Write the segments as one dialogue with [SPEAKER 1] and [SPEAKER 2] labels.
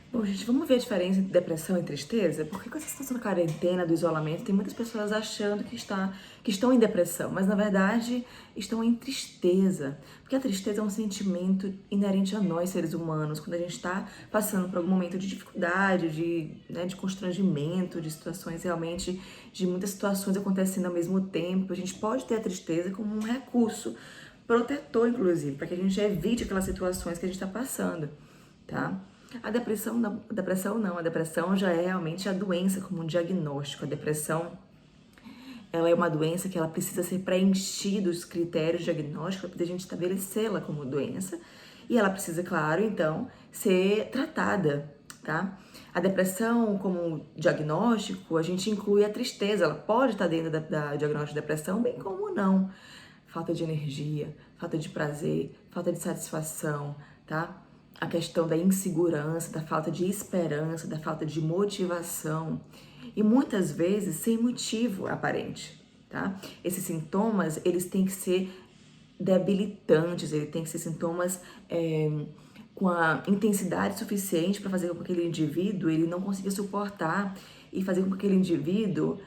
[SPEAKER 1] Bom, gente, vamos ver a diferença entre depressão e tristeza? Porque com essa situação da quarentena, do isolamento, tem muitas pessoas achando que estão em depressão, mas na verdade estão em tristeza. Porque a tristeza é um sentimento inerente a nós, seres humanos, quando a gente está passando por algum momento de dificuldade, de constrangimento, de situações realmente, de muitas situações acontecendo ao mesmo tempo. A gente pode ter a tristeza como um recurso protetor, inclusive, para que a gente evite aquelas situações que a gente está passando, tá? A depressão já é realmente a doença como um diagnóstico. A depressão, ela é uma doença que ela precisa ser preenchida os critérios diagnósticos para a gente estabelecê-la como doença. E ela precisa, claro, então, ser tratada, tá? A depressão como diagnóstico, a gente inclui a tristeza. Ela pode estar dentro da diagnóstico de depressão, bem como não. Falta de energia, falta de prazer, falta de satisfação, tá? A questão da insegurança, da falta de esperança, da falta de motivação e muitas vezes sem motivo aparente, tá? Esses sintomas, eles têm que ser debilitantes, eles têm que ser sintomas com a intensidade suficiente para fazer com que aquele indivíduo ele não consiga suportar e fazer com que aquele indivíduo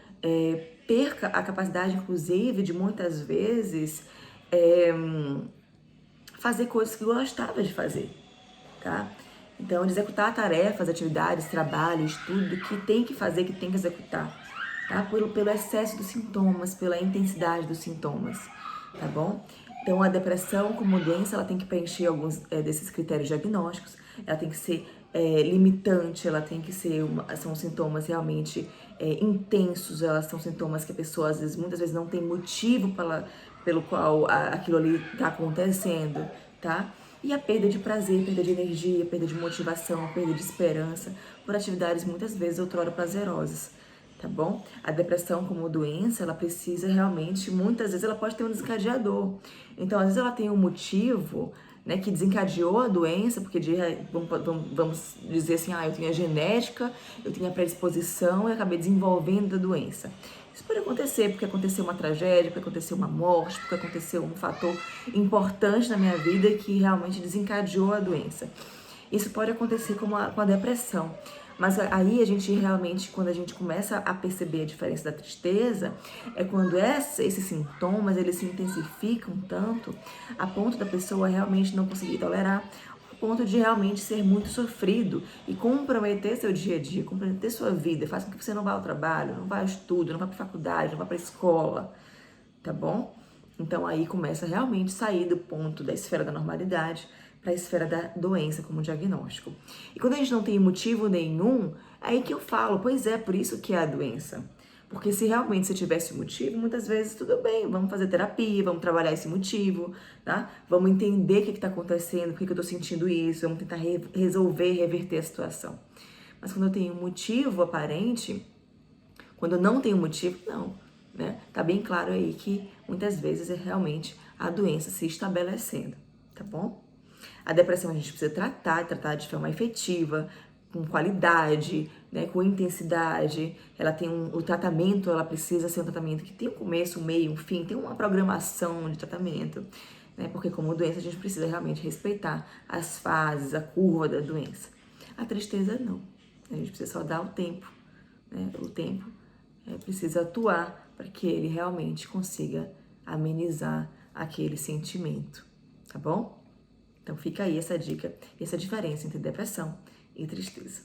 [SPEAKER 1] perca a capacidade, inclusive, de muitas vezes fazer coisas que gostava de fazer, tá? Então, de executar tarefas, atividades, trabalhos, tudo que tem que fazer, que tem que executar, tá? Pelo excesso dos sintomas, pela intensidade dos sintomas, tá bom? Então, a depressão como doença, ela tem que preencher alguns desses critérios diagnósticos, ela tem que ser limitante, ela tem que ser, são sintomas realmente intensos, elas são sintomas que a pessoa, às vezes, muitas vezes não tem motivo pelo qual aquilo ali está acontecendo, tá? E a perda de prazer, perda de energia, perda de motivação, perda de esperança por atividades muitas vezes outrora prazerosas, tá bom? A depressão como doença, ela precisa realmente, muitas vezes ela pode ter um desencadeador. Então, às vezes ela tem um motivo, né, que desencadeou a doença, porque vamos dizer assim, eu tinha genética, eu tinha predisposição e acabei desenvolvendo a doença. Isso pode acontecer porque aconteceu uma tragédia, porque aconteceu uma morte, porque aconteceu um fator importante na minha vida que realmente desencadeou a doença. Isso pode acontecer com a depressão. Mas aí a gente realmente, quando a gente começa a perceber a diferença da tristeza, é quando esses sintomas, eles se intensificam tanto a ponto da pessoa realmente não conseguir tolerar, a ponto de realmente ser muito sofrido e comprometer seu dia a dia, comprometer sua vida, faz com que você não vá ao trabalho, não vá ao estudo, não vá para faculdade, não vá para a escola, tá bom? Então aí começa a realmente sair do ponto da esfera da normalidade para a esfera da doença como diagnóstico. E quando a gente não tem motivo nenhum, é aí que eu falo, pois é, por isso que é a doença. Porque se realmente você tivesse motivo, muitas vezes tudo bem, vamos fazer terapia, vamos trabalhar esse motivo, tá? Vamos entender o que está acontecendo, por que eu estou sentindo isso, vamos tentar resolver, reverter a situação. Mas quando eu tenho um motivo aparente, quando eu não tenho motivo, não, né? Tá bem claro aí que muitas vezes é realmente a doença se estabelecendo, tá bom? A depressão a gente precisa tratar de forma efetiva, com qualidade, né, com intensidade. Ela tem o tratamento, ela precisa ser um tratamento que tem um começo, um meio, um fim, tem uma programação de tratamento, né? Porque como doença a gente precisa realmente respeitar as fases, a curva da doença. A tristeza não. A gente precisa só dar o tempo, né? O tempo precisa atuar para que ele realmente consiga amenizar aquele sentimento, tá bom? Então fica aí essa dica, essa diferença entre depressão e tristeza.